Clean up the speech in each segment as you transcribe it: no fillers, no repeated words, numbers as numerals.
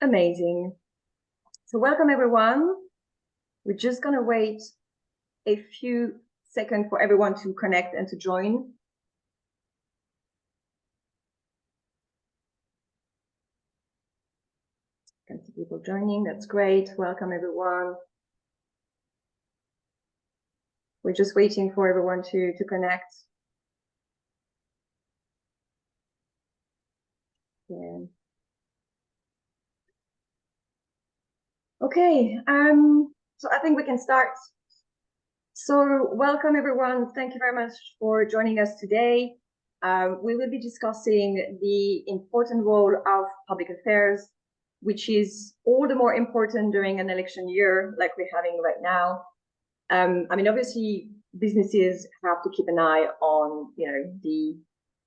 Amazing. So welcome everyone. We're just going to wait a few seconds for everyone to connect and to join. Can see people joining. That's great. Welcome everyone. We're just waiting for everyone to connect. Yeah. Okay, so I think we can start. So welcome everyone. Thank you very much for joining us today. We will be discussing the important role of public affairs, which is all the more important during an election year like we're having right now. I mean, obviously, businesses have to keep an eye on, the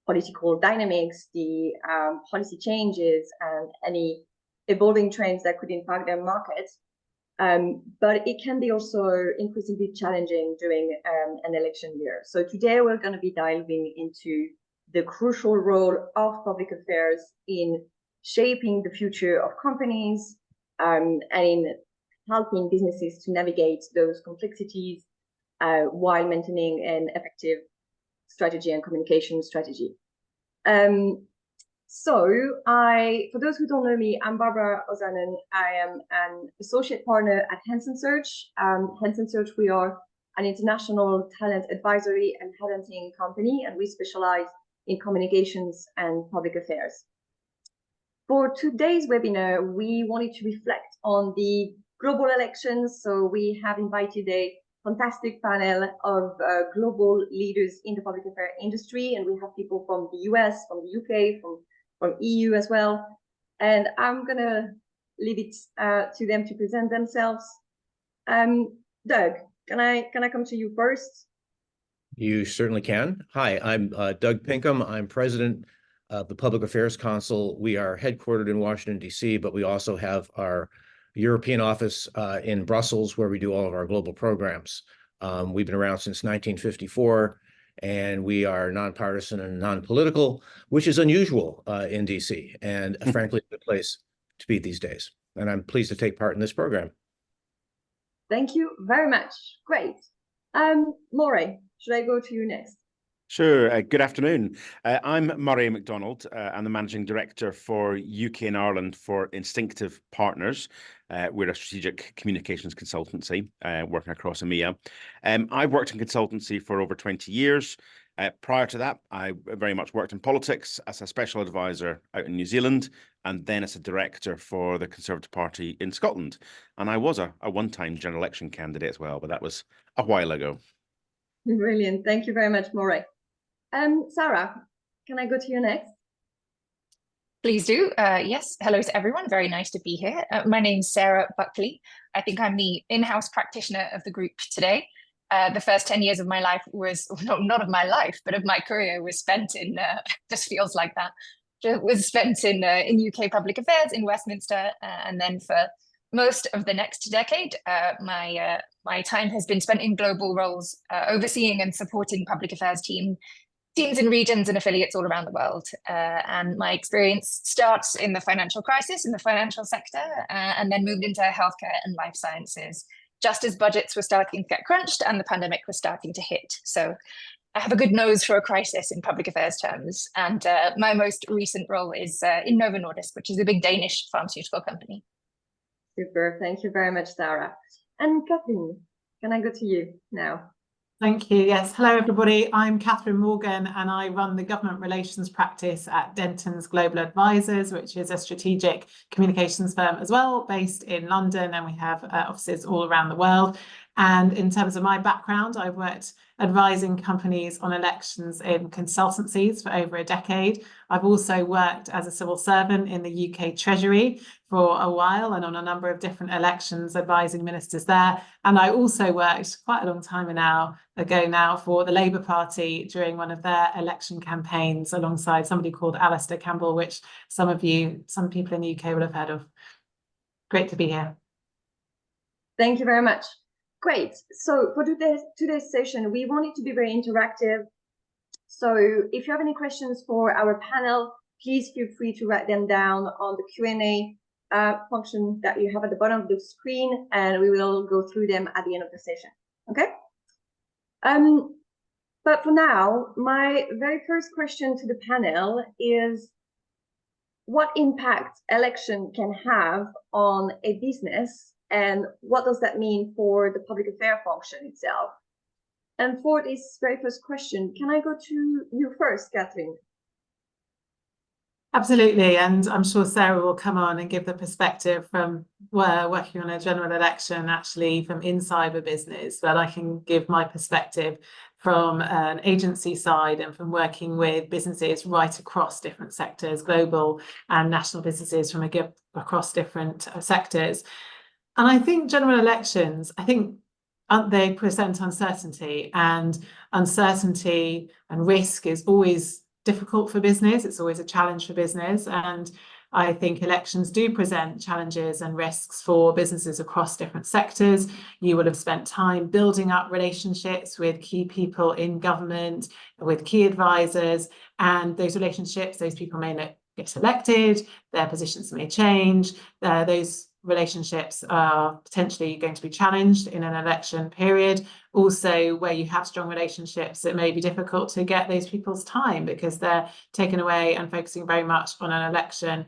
political dynamics, the policy changes, and any evolving trends that could impact their markets. But it can be also increasingly challenging during an election year. So today we're going to be diving into the crucial role of public affairs in shaping the future of companies and in helping businesses to navigate those complexities while maintaining an effective strategy and communication strategy. For those who don't know me, I'm Barbara Ozanon. I am an associate partner at Hansen Search. Hansen Search, we are an international talent advisory and headhunting company, and we specialize in communications and public affairs. For today's webinar, we wanted to reflect on the global elections. So we have invited a fantastic panel of global leaders in the public affairs industry, and we have people from the US, from the UK, from EU as well. And I'm gonna leave it to them to present themselves. Doug, can I come to you first? You certainly can. Hi, I'm Doug Pinkham. I'm president of the Public Affairs Council. We are headquartered in Washington, D.C., but we also have our European office in Brussels, where we do all of our global programs. We've been around since 1954, and we are nonpartisan and non-political, which is unusual in DC, and frankly, a good place to be these days. And I'm pleased to take part in this program. Thank you very much. Great. Maury, should I go to you next? Sure. Good afternoon. I'm Murray MacDonald. I'm the Managing Director for UK and Ireland for Instinctive Partners. We're a strategic communications consultancy working across EMEA. I've worked in consultancy for over 20 years. Prior to that, I very much worked in politics as a special advisor out in New Zealand, and then as a director for the Conservative Party in Scotland. And I was a one-time general election candidate as well, but that was a while ago. Brilliant. Thank you very much, Maury. Sarah, can I go to you next? Please do. Yes. Hello to everyone. Very nice to be here. My name's Sarah Buckley. I think I'm the in-house practitioner of the group today. The first 10 years of my life was, not of my life, but of my career was spent in, just feels like that, was spent in UK public affairs in Westminster. And then for most of the next decade, my time has been spent in global roles, overseeing and supporting public affairs teams in regions and affiliates all around the world. And my experience starts in the financial crisis, in the financial sector, and then moved into healthcare and life sciences, just as budgets were starting to get crunched and the pandemic was starting to hit. So I have a good nose for a crisis in public affairs terms. And my most recent role is in Novo Nordisk, which is a big Danish pharmaceutical company. Super. Thank you very much, Sarah. And Kathleen, can I go to you now? Thank you. Yes. Hello, everybody. I'm Catherine Morgan, and I run the government relations practice at Denton's Global Advisors, which is a strategic communications firm as well, based in London, and we have offices all around the world. And in terms of my background, I've worked advising companies on elections in consultancies for over a decade. I've also worked as a civil servant in the UK Treasury for a while and on a number of different elections, advising ministers there. And I also worked quite a long time ago now for the Labour Party during one of their election campaigns alongside somebody called Alistair Campbell, which some people in the UK will have heard of. Great to be here. Thank you very much. Great. So for today's session, we want it to be very interactive. So if you have any questions for our panel, please feel free to write them down on the Q&A function that you have at the bottom of the screen, and we will go through them at the end of the session. Okay? But for now, my very first question to the panel is, what impact election can have on a business, and what does that mean for the public affairs function itself? And for this very first question, can I go to you first, Kathleen? Absolutely, and I'm sure Sarah will come on and give the perspective from working on a general election actually from inside the business, but I can give my perspective from an agency side and from working with businesses right across different sectors, global and national businesses from across different sectors. And I think general elections, they present uncertainty, and uncertainty and risk is always difficult for business. It's always a challenge for business. And I think elections do present challenges and risks for businesses across different sectors. You will have spent time building up relationships with key people in government, with key advisors, and those relationships, those people may not get elected, their positions may change, those relationships are potentially going to be challenged in an election period. Also, where you have strong relationships, it may be difficult to get those people's time because they're taken away and focusing very much on an election.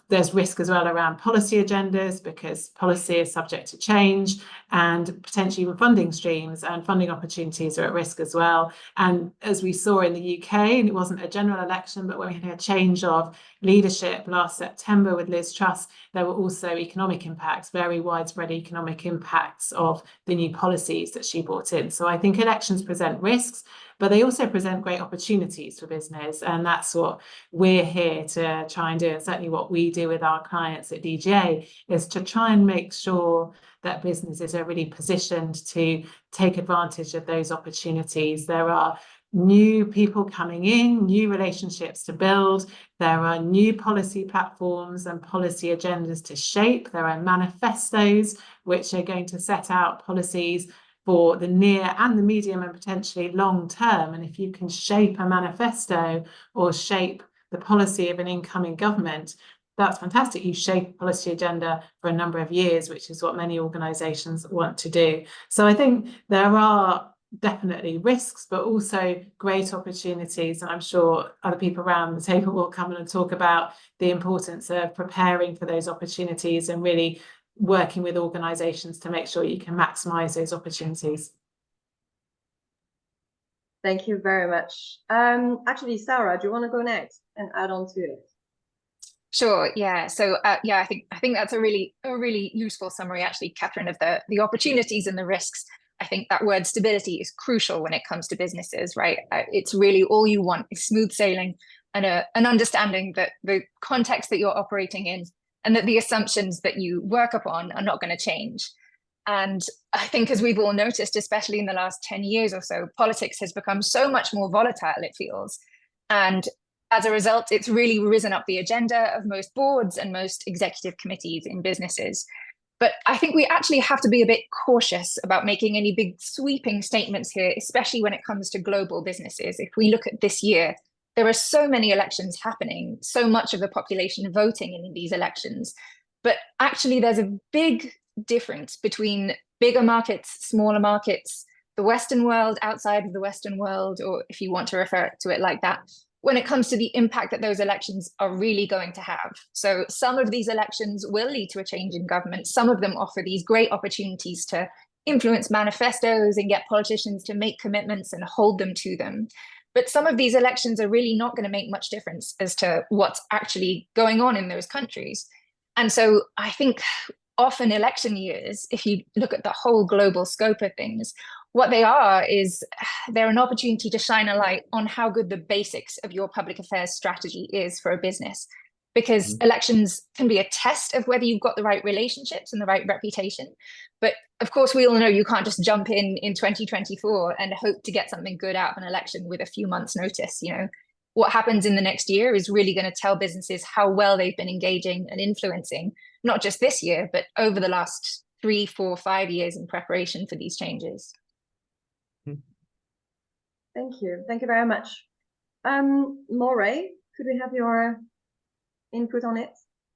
There's risk as well around policy agendas because policy is subject to change, and potentially even funding streams and funding opportunities are at risk as well. And as we saw in the UK, and it wasn't a general election, but when we had a change of leadership last September with Liz Truss, there were also economic impacts, very widespread economic impacts of the new policies that she brought in. So I think elections present risks, but they also present great opportunities for business. And that's what we're here to try and do. And certainly what we do with our clients at DGA is to try and make sure that businesses are really positioned to take advantage of those opportunities. There are new people coming in, new relationships to build. There are new policy platforms and policy agendas to shape. There are manifestos which are going to set out policies for the near and the medium and potentially long term. And if you can shape a manifesto or shape the policy of an incoming government, that's fantastic. You shape a policy agenda for a number of years, which is what many organisations want to do. So I think there are definitely risks, but also great opportunities. And I'm sure other people around the table will come in and talk about the importance of preparing for those opportunities and really working with organisations to make sure you can maximise those opportunities. Thank you very much. Actually, Sarah, do you want to go next and add on to it? Sure. Yeah. So yeah, I think that's a really useful summary, actually, Catherine, of the opportunities and the risks. I think that word stability is crucial when it comes to businesses, right? It's really all you want is smooth sailing and an understanding that the context that you're operating in and that the assumptions that you work upon are not going to change. And I think, as we've all noticed, especially in the last 10 years or so, politics has become so much more volatile, it feels. And as a result, it's really risen up the agenda of most boards and most executive committees in businesses. But I think we actually have to be a bit cautious about making any big sweeping statements here, especially when it comes to global businesses. If we look at this year, there are so many elections happening, so much of the population voting in these elections. But actually, there's a big difference between bigger markets, smaller markets, the Western world, outside of the Western world, or if you want to refer to it like that, when it comes to the impact that those elections are really going to have. So some of these elections will lead to a change in government. Some of them offer these great opportunities to influence manifestos and get politicians to make commitments and hold them to them. But some of these elections are really not going to make much difference as to what's actually going on in those countries. And so I think often election years, if you look at the whole global scope of things, what they are is they're an opportunity to shine a light on how good the basics of your public affairs strategy is for a business. Because elections can be a test of whether you've got the right relationships and the right reputation. But of course, we all know you can't just jump in 2024 and hope to get something good out of an election with a few months' notice. You know, what happens in the next year is really going to tell businesses how well they've been engaging and influencing, not just this year, but over the last 3, 4, 5 years in preparation for these changes. Thank you. Thank you very much. Moray, could we have your input on it?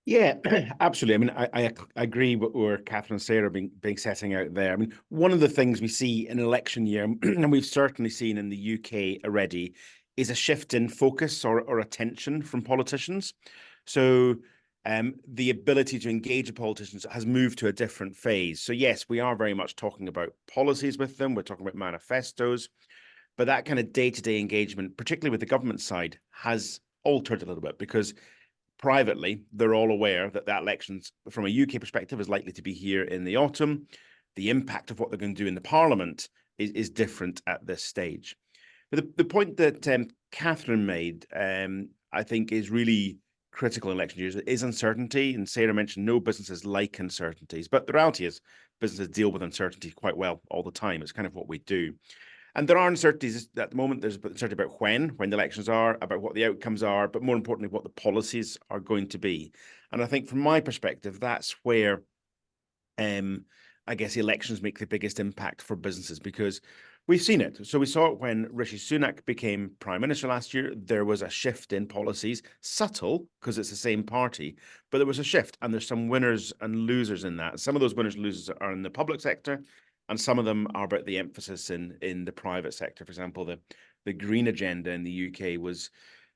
Yeah, absolutely. I mean, I agree with where Catherine and Sarah being setting out there. I mean, one of the things we see in election year, and we've certainly seen in the UK already, is a shift in focus or attention from politicians. So the ability to engage with politicians has moved to a different phase. So yes, we are very much talking about policies with them. We're talking about manifestos, but that kind of day-to-day engagement, particularly with the government side, has altered a little bit because privately, they're all aware that that elections, from a UK perspective, is likely to be here in the autumn. The impact of what they're going to do in the Parliament is different at this stage. But the point that Catherine made, I think, is really critical in election years is uncertainty. And Sarah mentioned no businesses like uncertainties, but the reality is businesses deal with uncertainty quite well all the time. It's kind of what we do. And there are uncertainties at the moment. There's uncertainty about when the elections are, about what the outcomes are, but more importantly, what the policies are going to be. And I think from my perspective, that's where I guess elections make the biggest impact for businesses because we've seen it. So we saw it when Rishi Sunak became Prime Minister last year. There was a shift in policies, subtle because it's the same party, but there was a shift and there's some winners and losers in that. Some of those winners and losers are in the public sector, and some of them are about the emphasis in the private sector. For example, the green agenda in the UK was,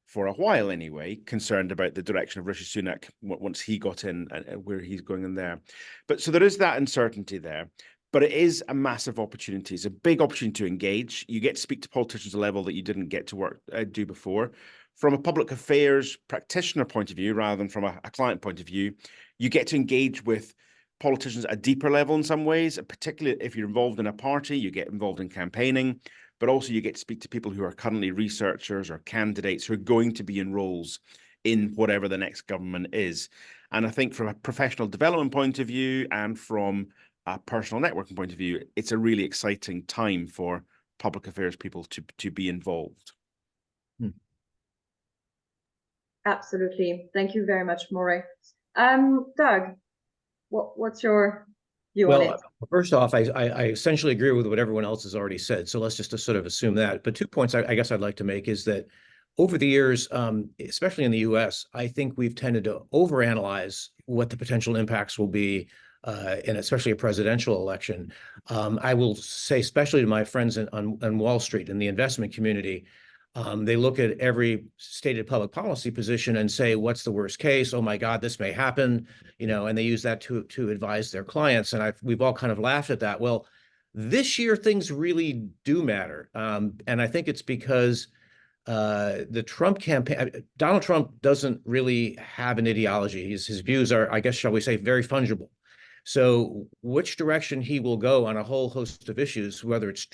for a while anyway, concerned about the direction of Rishi Sunak once he got in and where he's going in there. But so there is that uncertainty there, but it is a massive opportunity. It's a big opportunity to engage. You get to speak to politicians at a level that you didn't get to do before. From a public affairs practitioner point of view, rather than from a client point of view, you get to engage with politicians at a deeper level in some ways, particularly if you're involved in a party, you get involved in campaigning, but also you get to speak to people who are currently researchers or candidates who are going to be in roles in whatever the next government is. And I think from a professional development point of view and from a personal networking point of view, it's a really exciting time for public affairs people to be involved. Absolutely. Thank you very much, Maury. Doug, what's your view on it? First off, I essentially agree with what everyone else has already said. So let's just sort of assume that. But 2 points I guess I'd like to make is that over the years, especially in the US, I think we've tended to overanalyze what the potential impacts will be in especially a presidential election. I will say, especially to my friends on Wall Street in the investment community, they look at every stated public policy position and say, what's the worst case? Oh my God, this may happen, and they use that to advise their clients. And we've all kind of laughed at that. Well, this year things really do matter. And I think it's because the Trump campaign, Donald Trump doesn't really have an ideology. His views are, I guess, shall we say, very fungible. So which direction he will go on a whole host of issues, whether it's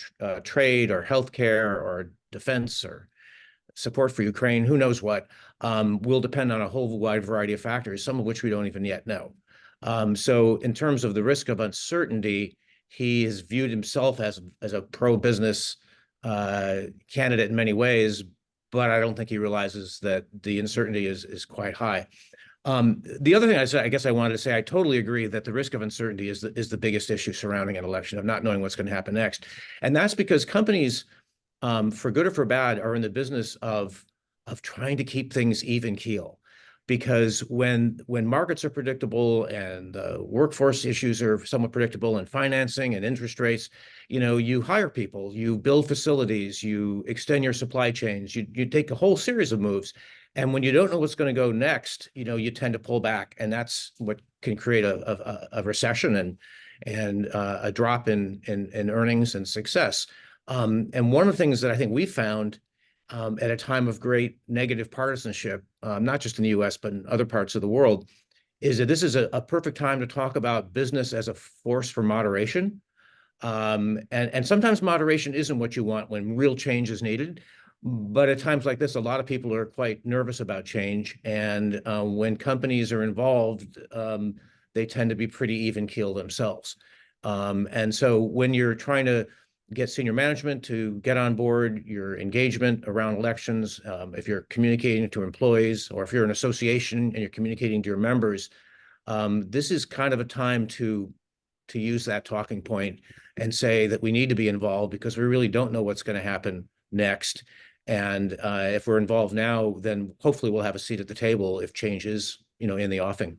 trade or healthcare or defense or support for Ukraine, who knows what, will depend on a whole wide variety of factors, some of which we don't even yet know. So in terms of the risk of uncertainty, he has viewed himself as a pro-business candidate in many ways, but I don't think he realizes that the uncertainty is quite high. The other thing I guess I wanted to say, I totally agree that the risk of uncertainty is the biggest issue surrounding an election, of not knowing what's going to happen next. And that's because companies, for good or for bad, are in the business of trying to keep things even keel. Because when markets are predictable and workforce issues are somewhat predictable and financing and interest rates, you hire people, you build facilities, you extend your supply chains, you take a whole series of moves. And when you don't know what's going to go next, you tend to pull back, and that's what can create a recession and a drop in earnings and success. And one of the things that I think we found at a time of great negative partisanship, not just in the US, but in other parts of the world, is that this is a perfect time to talk about business as a force for moderation. And sometimes moderation isn't what you want when real change is needed. But at times like this, a lot of people are quite nervous about change. And when companies are involved, they tend to be pretty even keel themselves. And so when you're trying to get senior management to get on board your engagement around elections, if you're communicating to employees, or if you're an association and you're communicating to your members, this is kind of a time to use that talking point and say that we need to be involved because we really don't know what's going to happen next. And if we're involved now, then hopefully we'll have a seat at the table if change is, in the offing.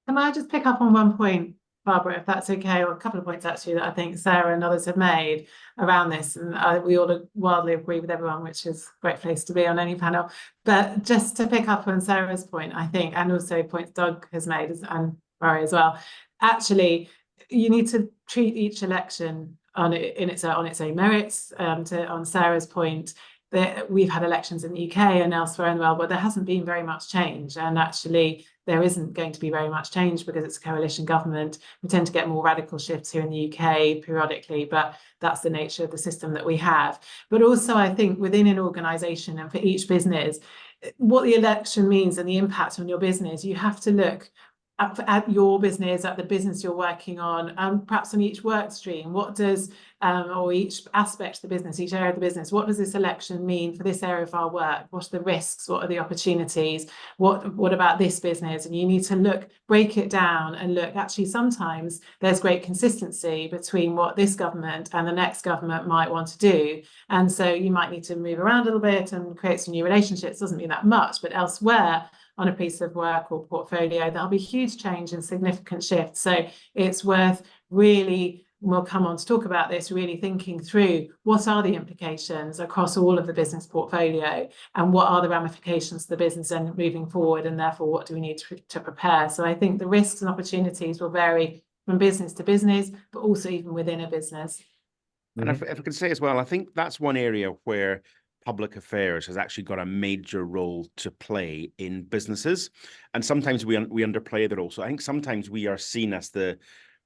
Can I just pick up on one point, Barbara, if that's okay, or a couple of points actually that I think Sarah and others have made around this, and we all wildly agree with everyone, which is a great place to be on any panel. But just to pick up on Sarah's point, I think, and also points Doug has made, and Barry as well, actually, you need to treat each election on its own merits. On Sarah's point, that we've had elections in the UK and elsewhere in the world, but there hasn't been very much change, and actually there isn't going to be very much change because it's a coalition government. We tend to get more radical shifts here in the UK periodically, but that's the nature of the system that we have. But also, I think within an organisation and for each business, what the election means and the impact on your business, you have to look at your business, at the business you're working on, and perhaps on each work stream. What does, or each aspect of the business, each area of the business, what does this election mean for this area of our work? What are the risks? What are the opportunities? What about this business? And you need to break it down and look, actually, sometimes there's great consistency between what this government and the next government might want to do. And so you might need to move around a little bit and create some new relationships. Doesn't mean that much, but elsewhere on a piece of work or portfolio, there'll be huge change and significant shifts. So it's worth really, we'll come on to talk about this, really thinking through what are the implications across all of the business portfolio, and what are the ramifications of the business and moving forward, and therefore what do we need to prepare. So I think the risks and opportunities will vary from business to business, but also even within a business. And if I can say as well, I think that's one area where public affairs has actually got a major role to play in businesses. And sometimes we underplay the role. So I think sometimes we are seen as the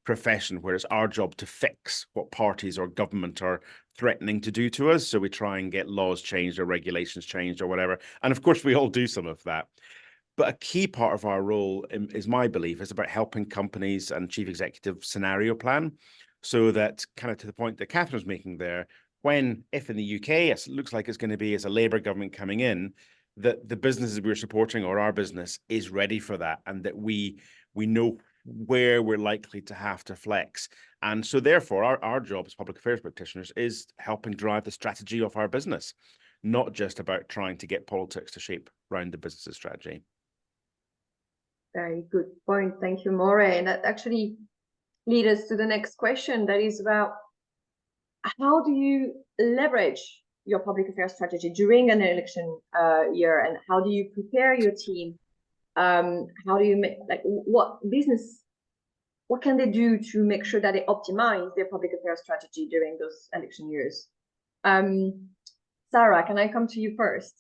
profession where it's our job to fix what parties or government are threatening to do to us. So we try and get laws changed or regulations changed or whatever. And of course, we all do some of that. But a key part of our role, is my belief, is about helping companies and chief executive scenario plan, so that, kind of to the point that Catherine was making there, if in the UK it looks like it's going to be as a Labour government coming in, that the businesses we're supporting or our business is ready for that, and that we know where we're likely to have to flex. And so therefore our job as public affairs practitioners is helping drive the strategy of our business, not just about trying to get politics to shape around the business's strategy. Very good point. Thank you, Maureen. And that actually leads us to the next question, that is about how do you leverage your public affairs strategy during an election year, and how do you prepare your team? How do you make, like, what can they do to make sure that they optimize their public affairs strategy during those election years? Sarah, can I come to you first?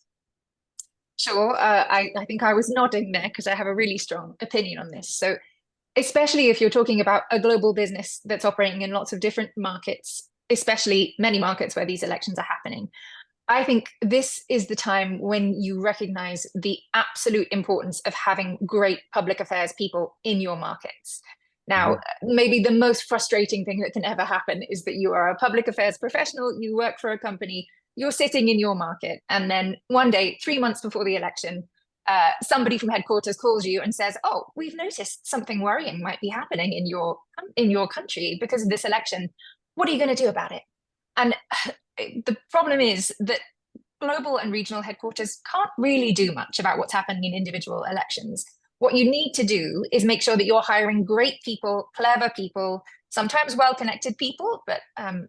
Sure. I think I was nodding there because I have a really strong opinion on this. So especially if you're talking about a global business that's operating in lots of different markets, especially many markets where these elections are happening, I think this is the time when you recognize the absolute importance of having great public affairs people in your markets. Now, maybe the most frustrating thing that can ever happen is that you are a public affairs professional, you work for a company, you're sitting in your market, and then one day, 3 months before the election, somebody from headquarters calls you and says, "Oh, we've noticed something worrying might be happening in your country because of this election. What are you going to do about it?" And the problem is that global and regional headquarters can't really do much about what's happening in individual elections. What you need to do is make sure that you're hiring great people, clever people, sometimes well-connected people, but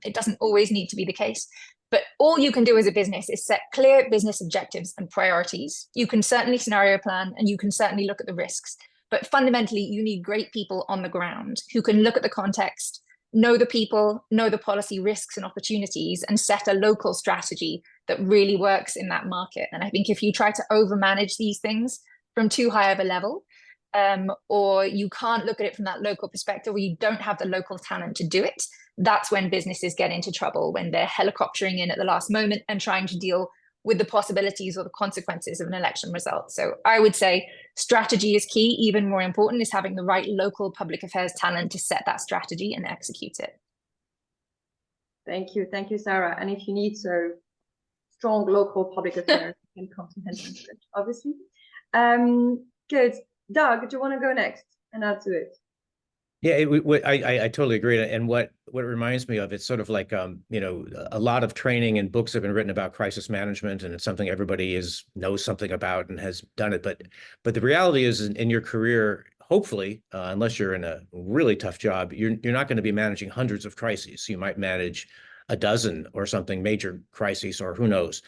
it doesn't always need to be the case. But all you can do as a business is set clear business objectives and priorities. You can certainly scenario plan, and you can certainly look at the risks. But fundamentally, you need great people on the ground who can look at the context, know the people, know the policy risks and opportunities, and set a local strategy that really works in that market. And I think if you try to overmanage these things from too high of a level, or you can't look at it from that local perspective, or you don't have the local talent to do it, that's when businesses get into trouble, when they're helicoptering in at the last moment and trying to deal with the possibilities or the consequences of an election result. So I would say strategy is key. Even more important is having the right local public affairs talent to set that strategy and execute it. Thank you, Sarah. And if you need strong local public affairs, you can come to Henderson, obviously. Good. Doug, do you want to go next and add to it? Yeah, I totally agree. And what it reminds me of, it's sort of like, a lot of training and books have been written about crisis management, and it's something everybody knows something about and has done it. But the reality is, in your career, hopefully, unless you're in a really tough job, you're not going to be managing hundreds of crises. You might manage a dozen or something, major crises, or who knows.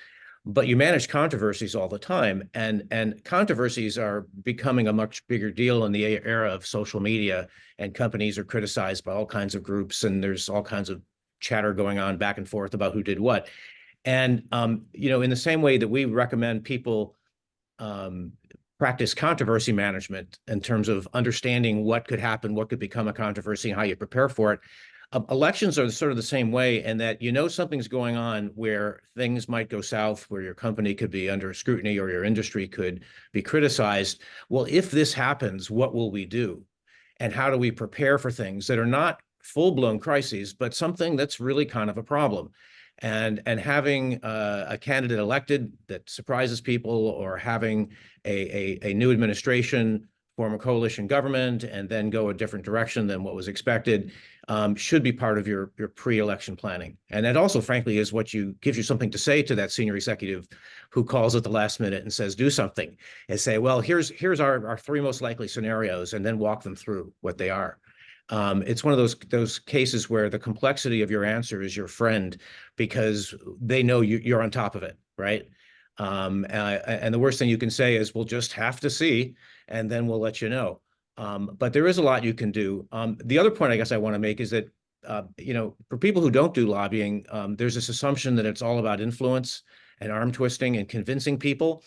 But you manage controversies all the time, and controversies are becoming a much bigger deal in the era of social media, and companies are criticized by all kinds of groups, and there's all kinds of chatter going on back and forth about who did what. And in the same way that we recommend people practice controversy management in terms of understanding what could happen, what could become a controversy, and how you prepare for it. Elections are sort of the same way, in that something's going on where things might go south, where your company could be under scrutiny or your industry could be criticized. Well, if this happens, what will we do? And how do we prepare for things that are not full-blown crises, but something that's really kind of a problem? And having a candidate elected that surprises people, or having a new administration form a coalition government and then go a different direction than what was expected, should be part of your pre-election planning. And that also, frankly, is what gives you something to say to that senior executive who calls at the last minute and says, do something, and say, well, here's our three most likely scenarios, and then walk them through what they are. It's one of those cases where the complexity of your answer is your friend, because they know you're on top of it, right? And the worst thing you can say is, we'll just have to see, and then we'll let you know. But there is a lot you can do. The other point I guess I want to make is that, for people who don't do lobbying, there's this assumption that it's all about influence and arm twisting and convincing people.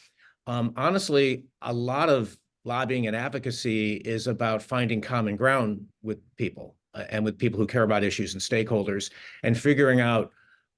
Honestly, a lot of lobbying and advocacy is about finding common ground with people, and with people who care about issues and stakeholders, and figuring out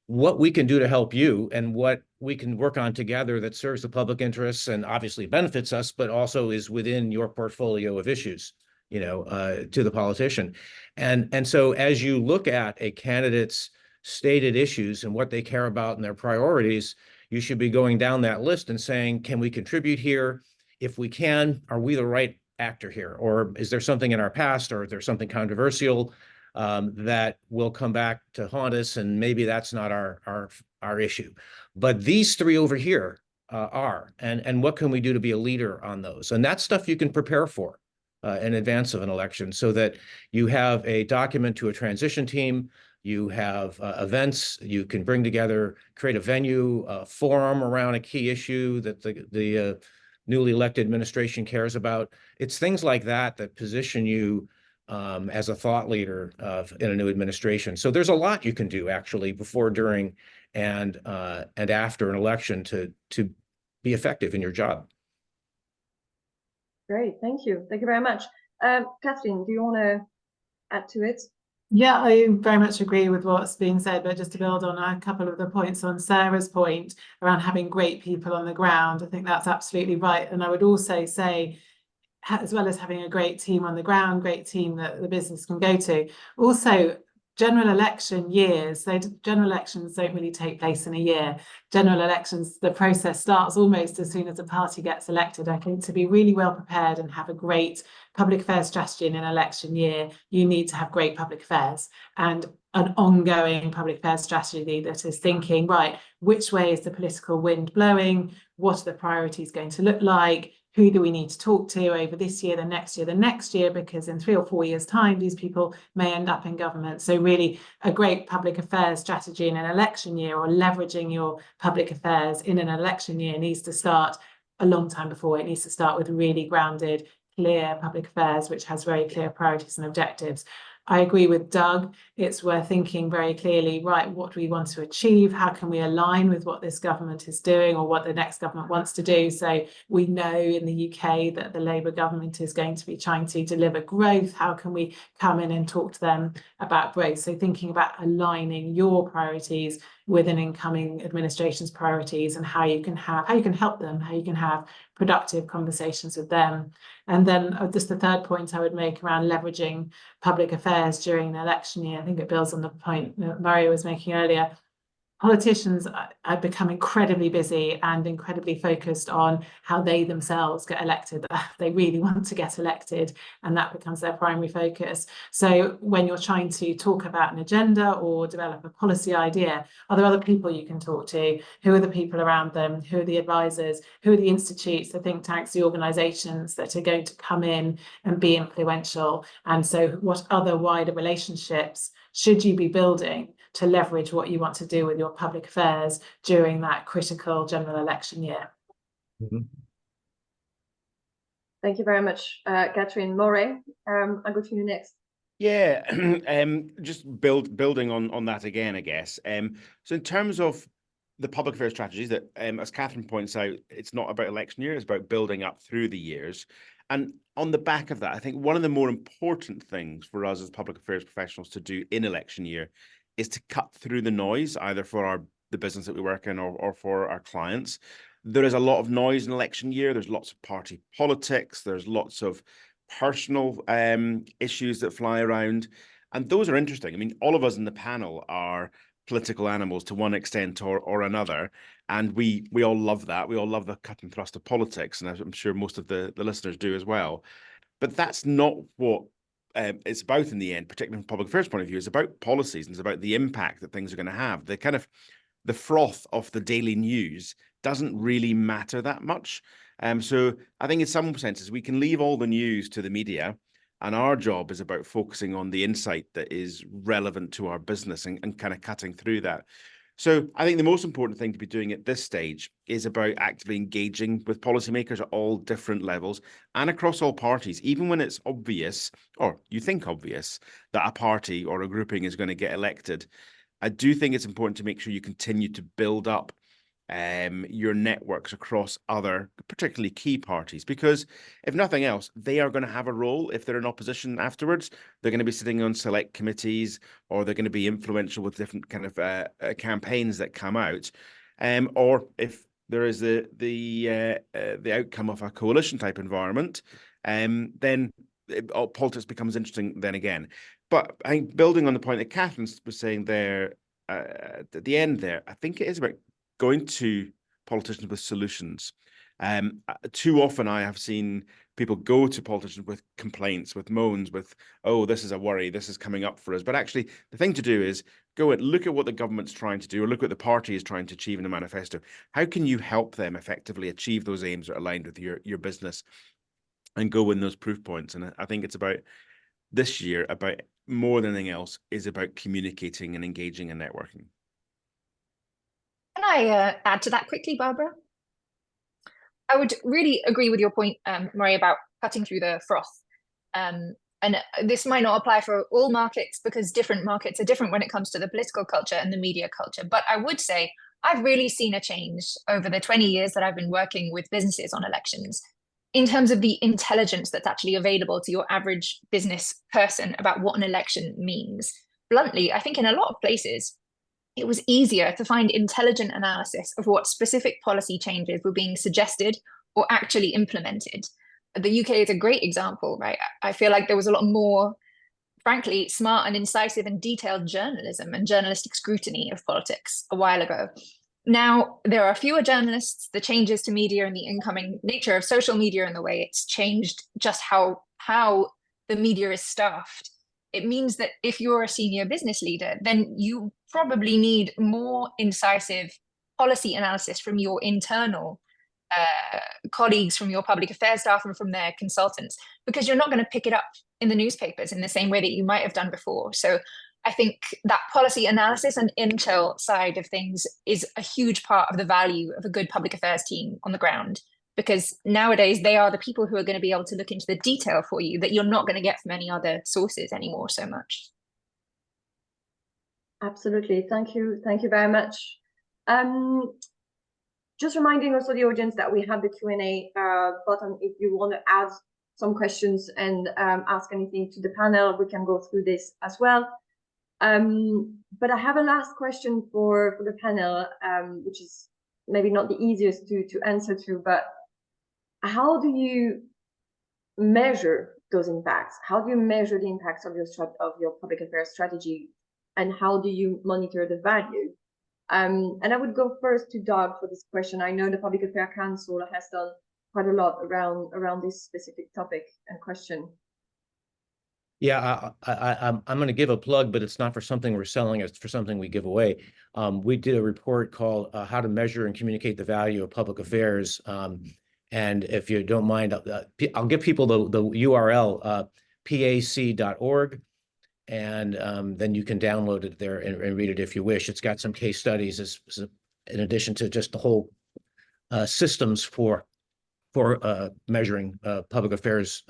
what we can do to help you and what we can work on together that serves the public interests and obviously benefits us, but also is within your portfolio of issues, to the politician. And so as you look at a candidate's stated issues and what they care about and their priorities, you should be going down that list and saying, can we contribute here? If we can, are we the right actor here? Or is there something in our past, or is there something controversial that will come back to haunt us, and maybe that's not our issue? But these three over here are, and what can we do to be a leader on those? And that's stuff you can prepare for in advance of an election, so that you have a document to a transition team, you have events you can bring together, create a venue, a forum around a key issue that the newly elected administration cares about. It's things like that that position you as a thought leader in a new administration. So there's a lot you can do, actually, before, during, and after an election to be effective in your job. Great, thank you. Thank you very much. Catherine, do you want to add to it? Yeah, I very much agree with what's being said, but just to build on a couple of the points on Sarah's point around having great people on the ground, I think that's absolutely right. And I would also say, as well as having a great team on the ground, great team that the business can go to, also general election years, general elections don't really take place in a year. General elections, the process starts almost as soon as a party gets elected. I think to be really well prepared and have a great public affairs strategy in an election year, you need to have great public affairs and an ongoing public affairs strategy that is thinking, right, which way is the political wind blowing? What are the priorities going to look like? Who do we need to talk to over this year, the next year, because in 3 or 4 years' time, these people may end up in government. So really a great public affairs strategy in an election year, or leveraging your public affairs in an election year, needs to start a long time before. It needs to start with really grounded, clear public affairs, which has very clear priorities and objectives. I agree with Doug. It's worth thinking very clearly, right, what do we want to achieve? How can we align with what this government is doing, or what the next government wants to do? So we know in the UK that the Labour government is going to be trying to deliver growth. How can we come in and talk to them about growth? So thinking about aligning your priorities with an incoming administration's priorities, and how you can help them, how you can have productive conversations with them. And then just the third point I would make around leveraging public affairs during an election year, I think it builds on the point that Murray was making earlier. politicians are become incredibly busy and incredibly focused on how they themselves get elected. They really want to get elected, and that becomes their primary focus. So when you're trying to talk about an agenda or develop a policy idea, are there other people you can talk to? Who are the people around them? Who are the advisors? Who are the institutes, the think tanks, the organizations that are going to come in and be influential? And so what other wider relationships should you be building to leverage what you want to do with your public affairs during that critical general election year? Mhm. Thank you very much, Catherine. Moray, I'll go to you next. Yeah, just building on that again, I guess. So in terms of the public affairs strategies that, as Catherine points out, it's not about election year, it's about building up through the years. And on the back of that, I think one of the more important things for us as public affairs professionals to do in election year is to cut through the noise, either for the business that we work in or for our clients. There is a lot of noise in election year. There's lots of party politics. There's lots of personal issues that fly around. And those are interesting. I mean, all of us in the panel are political animals to one extent or another. And we all love that. We all love the cut and thrust of politics. And I'm sure most of the listeners do as well. But that's not what it's about in the end, particularly from a public affairs point of view. It's about policies and it's about the impact that things are going to have. The froth of the daily news doesn't really matter that much. So I think in some senses, we can leave all the news to the media, and our job is about focusing on the insight that is relevant to our business and kind of cutting through that. So I think the most important thing to be doing at this stage is about actively engaging with policymakers at all different levels and across all parties, even when it's obvious, or you think obvious, that a party or a grouping is going to get elected. I do think it's important to make sure you continue to build up your networks across other, particularly key parties, because if nothing else, they are going to have a role if they're in opposition afterwards. They're going to be sitting on select committees, or they're going to be influential with different kind of campaigns that come out, or if there is the outcome of a coalition type environment, then politics becomes interesting then again. But I think building on the point that Catherine was saying there at the end there, I think it is about going to politicians with solutions. Too often I have seen people go to politicians with complaints, with moans, with, oh, this is a worry, this is coming up for us. But actually, the thing to do is go and look at what the government's trying to do, or look at what the party is trying to achieve in a manifesto. How can you help them effectively achieve those aims that are aligned with your business, and go in those proof points? And I think it's about this year, about more than anything else, is about communicating and engaging and networking. Can I add to that quickly, Barbara? I would really agree with your point, Marie, about cutting through the froth. And this might not apply for all markets, because different markets are different when it comes to the political culture and the media culture. But I would say I've really seen a change over the 20 years that I've been working with businesses on elections, in terms of the intelligence that's actually available to your average business person about what an election means. Bluntly, I think in a lot of places, it was easier to find intelligent analysis of what specific policy changes were being suggested or actually implemented. The UK is a great example, right? I feel like there was a lot more, frankly, smart and incisive and detailed journalism and journalistic scrutiny of politics a while ago. Now, there are fewer journalists. The changes to media and the incoming nature of social media and the way it's changed just how the media is staffed. It means that if you're a senior business leader, then you probably need more incisive policy analysis from your internal colleagues, from your public affairs staff, and from their consultants, because you're not going to pick it up in the newspapers in the same way that you might have done before. So I think that policy analysis and intel side of things is a huge part of the value of a good public affairs team on the ground, because nowadays they are the people who are going to be able to look into the detail for you that you're not going to get from any other sources anymore so much. Absolutely. Thank you. Thank you very much. Just reminding also the audience that we have the Q&A button. If you want to add some questions and ask anything to the panel, we can go through this as well. But I have a last question for the panel, which is maybe not the easiest to answer to, but how do you measure those impacts? How do you measure the impacts of your public affairs strategy, and how do you monitor the value And I would go first to Doug for this question. I know the Public Affairs Council has done quite a lot around this specific topic and question. Yeah, I'm going to give a plug, but it's not for something we're selling. It's for something we give away. We did a report called How to Measure and Communicate the Value of Public Affairs. And if you don't mind, I'll give people the URL, pac.org. And then you can download it there and read it if you wish. It's got some case studies in addition to just the whole systems for measuring public affairs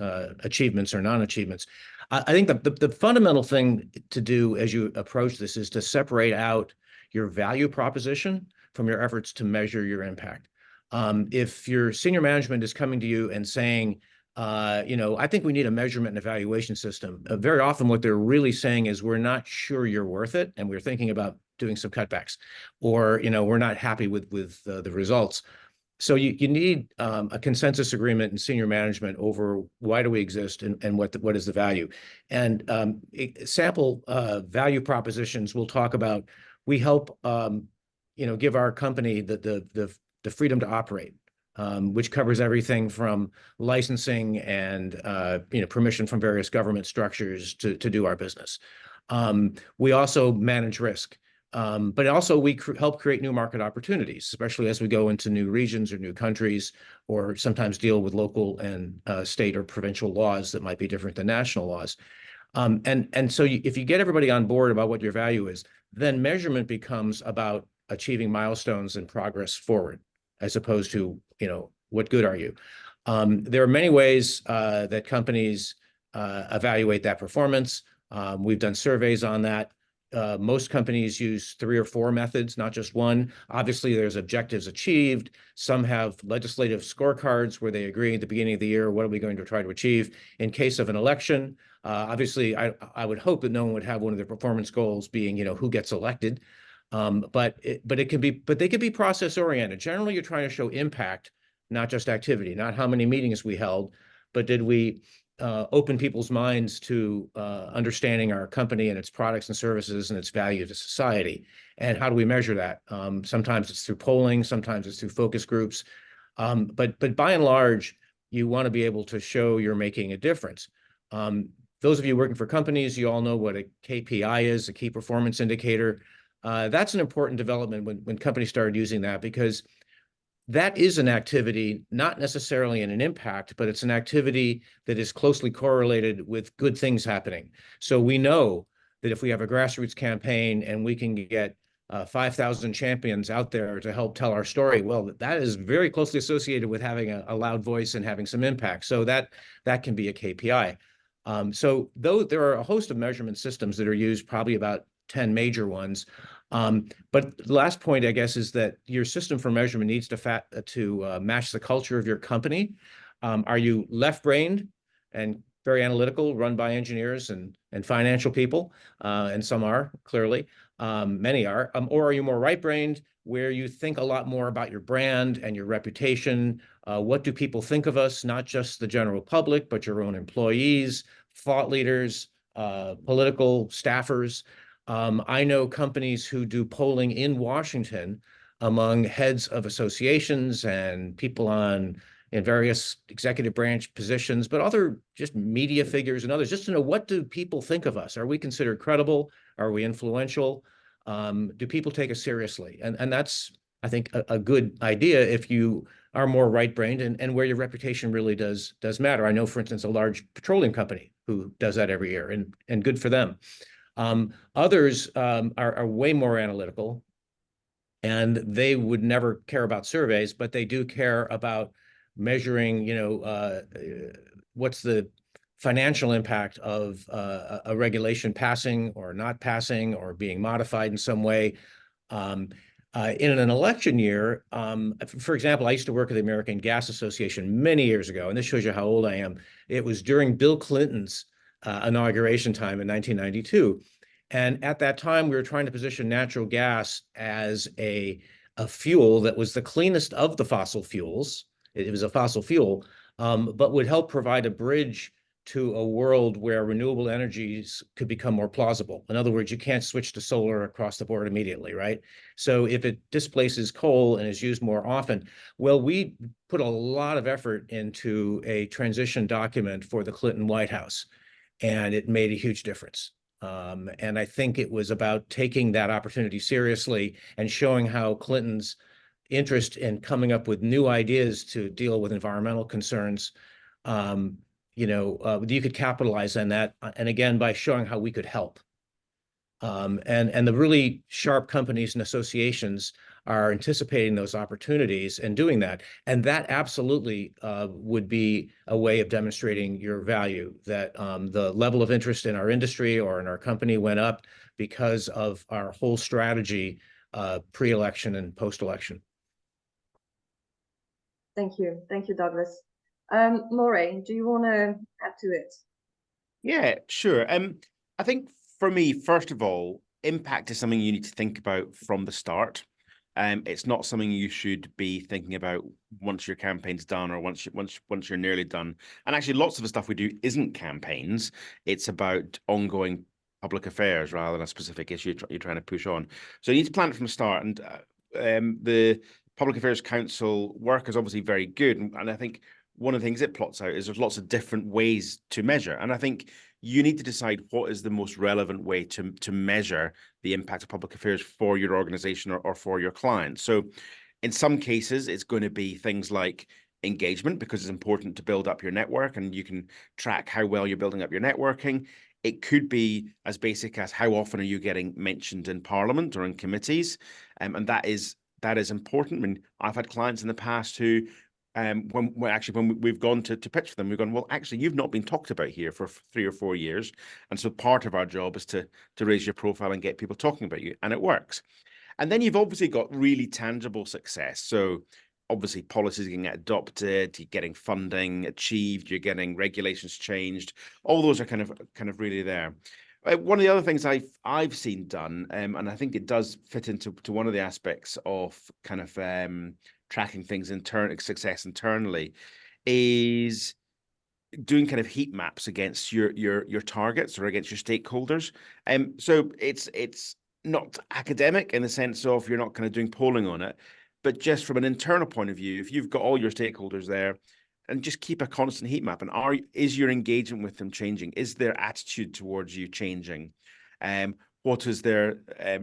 achievements or non-achievements. I think the fundamental thing to do as you approach this is to separate out your value proposition from your efforts to measure your impact. If your senior management is coming to you and saying, I think we need a measurement and evaluation system, very often what they're really saying is, we're not sure you're worth it, and we're thinking about doing some cutbacks, or we're not happy with the results. So you need a consensus agreement in senior management over why do we exist and what is the value. And sample value propositions we'll talk about. We help give our company the freedom to operate, which covers everything from licensing and permission from various government structures to do our business. We also manage risk. But also we help create new market opportunities, especially as we go into new regions or new countries, or sometimes deal with local and state or provincial laws that might be different than national laws. And so if you get everybody on board about what your value is, then measurement becomes about achieving milestones and progress forward, as opposed to, what good are you? There are many ways that companies evaluate that performance. We've done surveys on that. Most companies use 3 or 4 methods, not just one. Obviously, there's objectives achieved. Some have legislative scorecards where they agree at the beginning of the year, what are we going to try to achieve? In case of an election, obviously, I would hope that no one would have one of their performance goals being, who gets elected. But they can be process oriented. Generally, you're trying to show impact, not just activity, not how many meetings we held, but did we open people's minds to understanding our company and its products and services and its value to society. And how do we measure that? Sometimes it's through polling, sometimes it's through focus groups. But by and large, you want to be able to show you're making a difference. Those of you working for companies, you all know what a KPI is, a key performance indicator. That's an important development when companies started using that, because that is an activity, not necessarily in an impact, but it's an activity that is closely correlated with good things happening. So we know that if we have a grassroots campaign and we can get 5,000 champions out there to help tell our story, well, that is very closely associated with having a loud voice and having some impact. So that can be a KPI. So though there are a host of measurement systems that are used, probably about 10 major ones. But the last point, I guess, is that your system for measurement needs to match the culture of your company. Are you left-brained and very analytical, run by engineers and financial people? And some are, clearly. Many are. Or are you more right-brained, where you think a lot more about your brand and your reputation? What do people think of us? Not just the general public, but your own employees, thought leaders, political staffers. I know companies who do polling in Washington among heads of associations and people in various executive branch positions, but other just media figures and others, just to know, what do people think of us? Are we considered credible? Are we influential? Do people take us seriously? And that's, I think, a good idea if you are more right-brained and where your reputation really does matter. I know, for instance, a large petroleum company who does that every year, and good for them. Others are way more analytical, and they would never care about surveys, but they do care about measuring, what's the financial impact of a regulation passing or not passing or being modified in some way. In an election year, for example, I used to work at the American Gas Association many years ago, and this shows you how old I am. It was during Bill Clinton's inauguration time in 1992. And at that time, we were trying to position natural gas as a fuel that was the cleanest of the fossil fuels. It was a fossil fuel, but would help provide a bridge to a world where renewable energies could become more plausible. In other words, you can't switch to solar across the board immediately, right? So if it displaces coal and is used more often, well, we put a lot of effort into a transition document for the Clinton White House, and it made a huge difference. And I think it was about taking that opportunity seriously and showing how Clinton's interest in coming up with new ideas to deal with environmental concerns, you could capitalize on that. And again, by showing how we could help. And the really sharp companies and associations are anticipating those opportunities and doing that. And that absolutely would be a way of demonstrating your value, that the level of interest in our industry or in our company went up because of our whole strategy pre-election and post-election. Thank you. Thank you, Douglas. Maureen, do you want to add to it? Yeah, sure. I think for me, first of all, impact is something you need to think about from the start. It's not something you should be thinking about once your campaign's done or once you're nearly done. And actually, lots of the stuff we do isn't campaigns. It's about ongoing public affairs rather than a specific issue you're trying to push on. So you need to plan it from the start. And the Public Affairs Council work is obviously very good. And I think one of the things it plots out is there's lots of different ways to measure. And I think you need to decide what is the most relevant way to measure the impact of public affairs for your organization or for your clients. So in some cases, it's going to be things like engagement, because it's important to build up your network and you can track how well you're building up your networking. It could be as basic as how often are you getting mentioned in Parliament or in committees. And that is important. I mean, I've had clients in the past who when we've gone to pitch for them, we've gone, well, actually, you've not been talked about here for 3 or 4 years. And so part of our job is to raise your profile and get people talking about you. And it works. And then you've obviously got really tangible success. So obviously policies getting adopted, you're getting funding achieved, you're getting regulations changed. All those are kind of really there. One of the other things I've seen done, and I think it does fit into one of the aspects of kind of tracking things success internally, is doing kind of heat maps against your targets or against your stakeholders. So it's not academic in the sense of you're not kind of doing polling on it, but just from an internal point of view, if you've got all your stakeholders there, and just keep a constant heat map. And is your engagement with them changing? Is their attitude towards you changing? What is their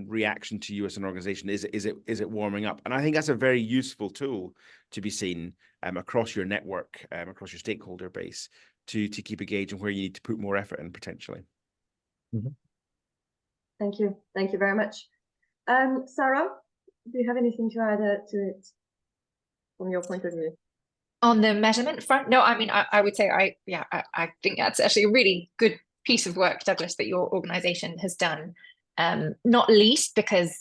reaction to you as an organization? Is it warming up? And I think that's a very useful tool to be seen across your network, across your stakeholder base, to keep engaging where you need to put more effort in potentially. Mm-hmm. Thank you. Thank you very much. Sarah, do you have anything to add to it from your point of view? On the measurement front, no, I mean, I would say I think that's actually a really good piece of work, Douglas, that your organization has done. Not least because,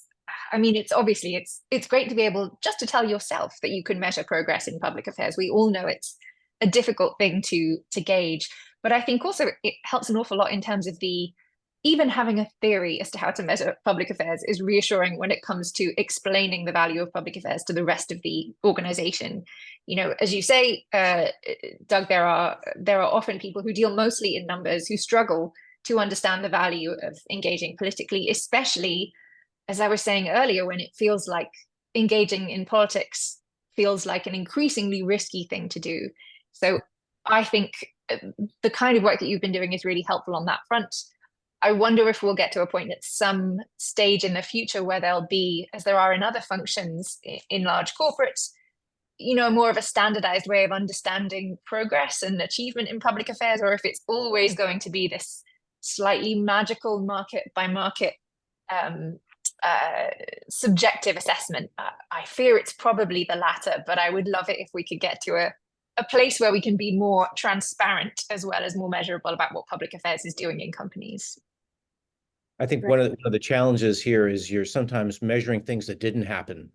I mean, it's great to be able just to tell yourself that you can measure progress in public affairs. We all know it's a difficult thing to gauge, but I think also it helps an awful lot in terms of even having a theory as to how to measure public affairs is reassuring when it comes to explaining the value of public affairs to the rest of the organization. You know, as you say, Doug, there are often people who deal mostly in numbers who struggle to understand the value of engaging politically, especially, as I was saying earlier, when it feels like engaging in politics feels like an increasingly risky thing to do. So I think the kind of work that you've been doing is really helpful on that front. I wonder if we'll get to a point at some stage in the future where there'll be, as there are in other functions in large corporates, you know, more of a standardized way of understanding progress and achievement in public affairs, or if it's always going to be this slightly magical market by market subjective assessment. I fear it's probably the latter, but I would love it if we could get to a place where we can be more transparent as well as more measurable about what public affairs is doing in companies. I think one of the challenges here is you're sometimes measuring things that didn't happen.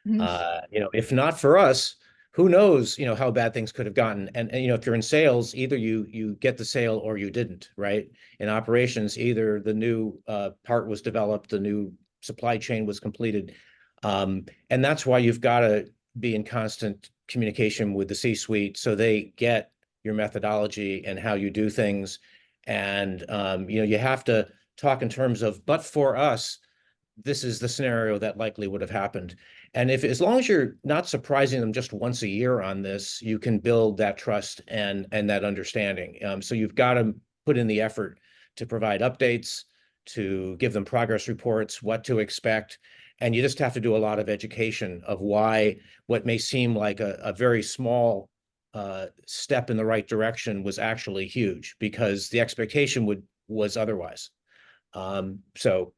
Mm-hmm. If not for us, who knows, how bad things could have gotten. And if you're in sales, either you get the sale or you didn't, right? In operations, either the new part was developed, the new supply chain was completed. And that's why you've got to be in constant communication with the C-suite so they get your methodology and how you do things. And, you have to talk in terms of, but for us, this is the scenario that likely would have happened. And as long as you're not surprising them just once a year on this, you can build that trust and that understanding. So you've got to put in the effort to provide updates, to give them progress reports, what to expect. And you just have to do a lot of education of why what may seem like a very small step in the right direction was actually huge, because the expectation was otherwise. So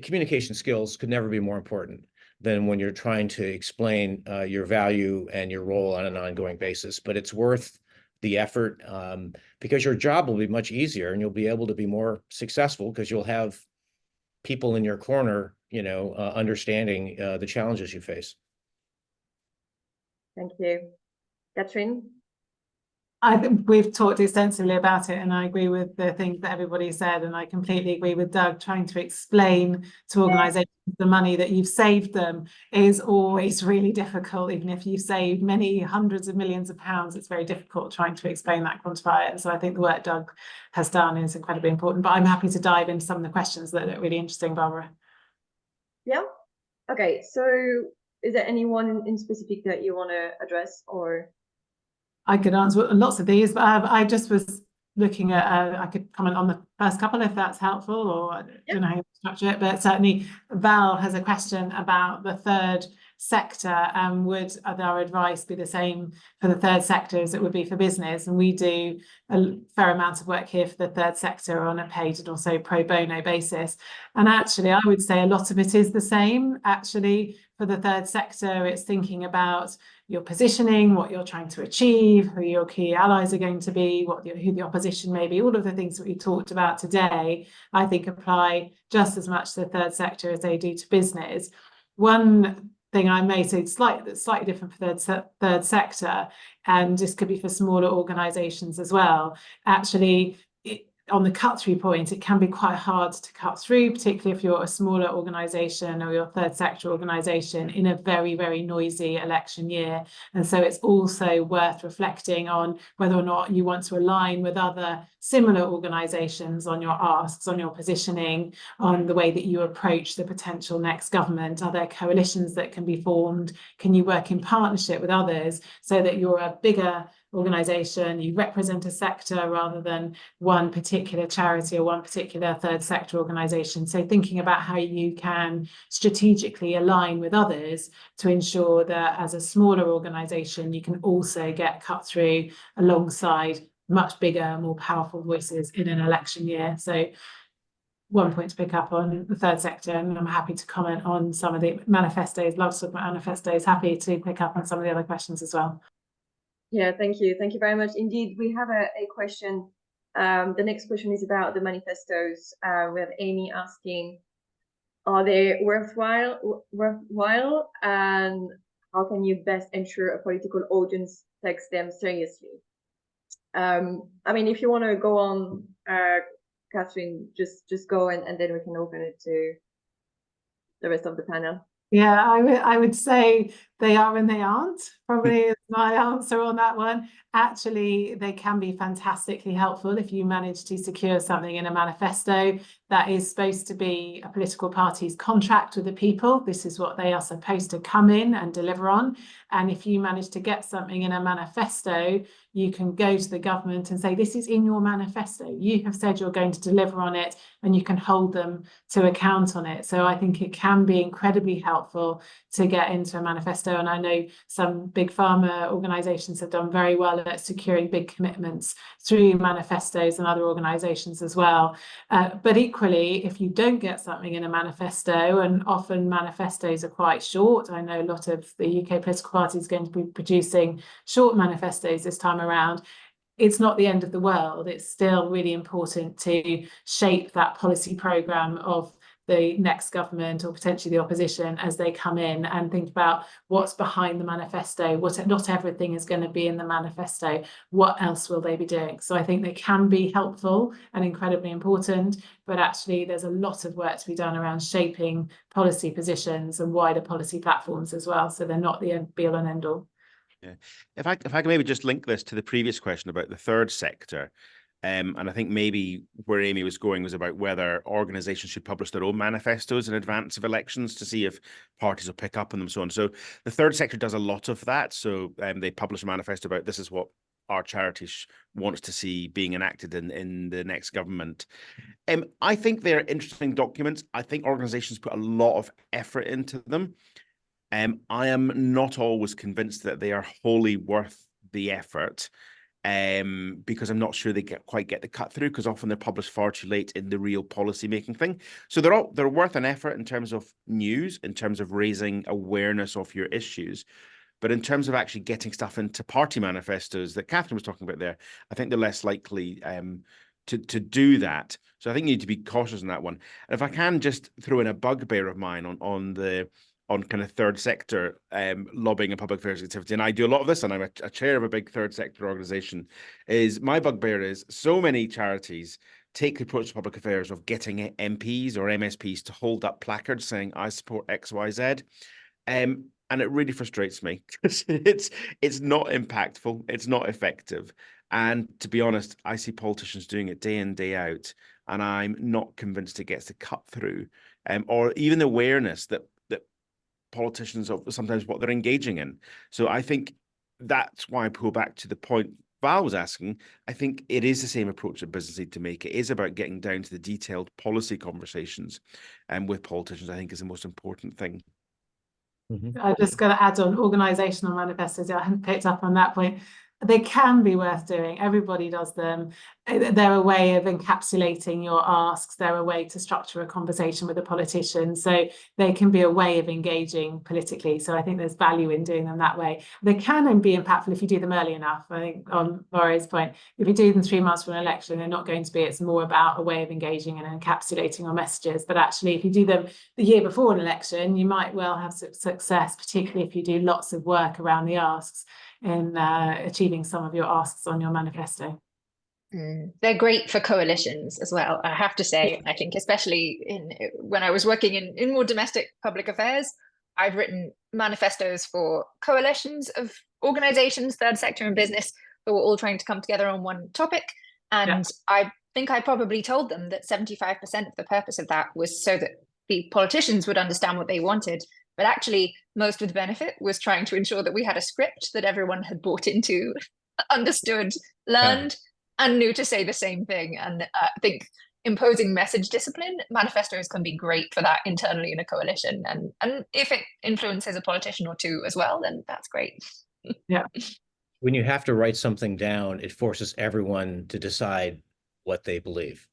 communication skills could never be more important than when you're trying to explain your value and your role on an ongoing basis. But it's worth the effort, because your job will be much easier and you'll be able to be more successful because you'll have people in your corner, understanding the challenges you face. Thank you. Catherine? We've talked extensively about it, and I agree with the things that everybody said, and I completely agree with Doug. Trying to explain to organisations the money that you've saved them is always really difficult. Even if you've saved many hundreds of millions of pounds, it's very difficult trying to explain that, quantify it. And so I think the work Doug has done is incredibly important. But I'm happy to dive into some of the questions that look really interesting, Barbara. Yeah. Okay. So is there anyone in specific that you want to address, or? I could answer lots of these, but I just was looking at, I could comment on the first couple if that's helpful, or I don't know how you structure it, but certainly Val has a question about the third sector, and would our advice be the same for the third sector as it would be for business? And we do a fair amount of work here for the third sector on a paid and also pro bono basis. And actually, I would say a lot of it is the same. Actually, for the third sector, it's thinking about your positioning, what you're trying to achieve, who your key allies are going to be, who the opposition may be. All of the things that we talked about today, I think, apply just as much to the third sector as they do to business. One thing I may say that's slightly different for third sector, and this could be for smaller organisations as well. Actually, on the cut-through point, it can be quite hard to cut through, particularly if you're a smaller organisation or your third sector organisation in a very, very noisy election year. And so it's also worth reflecting on whether or not you want to align with other similar organisations on your asks, on your positioning, on the way that you approach the potential next government. Are there coalitions that can be formed? Can you work in partnership with others so that you're a bigger organisation, you represent a sector rather than one particular charity or one particular third sector organisation? So thinking about how you can strategically align with others to ensure that as a smaller organisation, you can also get cut through alongside much bigger, more powerful voices in an election year. So one point to pick up on the third sector, and I'm happy to comment on some of the manifestos. Love to talk about manifestos. Happy to pick up on some of the other questions as well. Yeah, thank you. Thank you very much. Indeed, we have a question. The next question is about the manifestos. We have Amy asking, are they worthwhile, and how can you best ensure a political audience takes them seriously? I mean, if you want to go on, Catherine, just go, and then we can open it to the rest of the panel. Yeah, I would say they are and they aren't, probably is my answer on that one. Actually, they can be fantastically helpful if you manage to secure something in a manifesto that is supposed to be a political party's contract with the people. This is what they are supposed to come in and deliver on. And if you manage to get something in a manifesto, you can go to the government and say, this is in your manifesto. You have said you're going to deliver on it, and you can hold them to account on it. So I think it can be incredibly helpful to get into a manifesto. And I know some big pharma organisations have done very well at securing big commitments through manifestos, and other organisations as well. But equally, if you don't get something in a manifesto, and often manifestos are quite short, I know a lot of the UK political parties are going to be producing short manifestos this time around, it's not the end of the world. It's still really important to shape that policy programme of the next government, or potentially the opposition, as they come in, and think about what's behind the manifesto. Not everything is going to be in the manifesto. What else will they be doing? So I think they can be helpful and incredibly important, but actually there's a lot of work to be done around shaping policy positions and wider policy platforms as well. So they're not the be all and end all. Yeah. If I can maybe just link this to the previous question about the third sector, and I think maybe where Amy was going was about whether organisations should publish their own manifestos in advance of elections to see if parties will pick up on them and so on. So the third sector does a lot of that. So they publish a manifesto about this is what our charity wants to see being enacted in the next government. I think they're interesting documents. I think organisations put a lot of effort into them. I am not always convinced that they are wholly worth the effort, because I'm not sure they quite get the cut through, because often they're published far too late in the real policy making thing. So they're worth an effort in terms of news, in terms of raising awareness of your issues. But in terms of actually getting stuff into party manifestos that Catherine was talking about there, I think they're less likely to do that. So I think you need to be cautious on that one. And if I can just throw in a bugbear of mine on kind of third sector lobbying and public affairs activity, and I do a lot of this, and I'm a chair of a big third sector organization, is my bugbear is so many charities take the approach to public affairs of getting MPs or MSPs to hold up placards saying, I support X, Y, Z. And it really frustrates me because it's not impactful, it's not effective. And to be honest, I see politicians doing it day in, day out, and I'm not convinced it gets the cut through, or even the awareness that politicians of sometimes what they're engaging in. So I think that's why I pull back to the point Val was asking. I think it is the same approach that business need to make. It is about getting down to the detailed policy conversations, and with politicians, I think is the most important thing. I'm just going to add on organisational manifestos. I hadn't picked up on that point. They can be worth doing. Everybody does them. They're a way of encapsulating your asks. They're a way to structure a conversation with a politician. So they can be a way of engaging politically. So I think there's value in doing them that way. They can be impactful if you do them early enough. I think on Laura's point, if you do them 3 months from an election, they're not going to be. It's more about a way of engaging and encapsulating our messages. But actually, if you do them the year before an election, you might well have success, particularly if you do lots of work around the asks in achieving some of your asks on your manifesto. They're great for coalitions as well, I have to say. I think especially when I was working in more domestic public affairs, I've written manifestos for coalitions of organizations, third sector and business, who were all trying to come together on one topic. And I think I probably told them that 75% of the purpose of that was so that the politicians would understand what they wanted. But actually, most of the benefit was trying to ensure that we had a script that everyone had bought into, understood, learned, and knew to say the same thing. And I think imposing message discipline, manifestos can be great for that internally in a coalition. And if it influences a politician or two as well, then that's great. Yeah. When you have to write something down, it forces everyone to decide what they believe,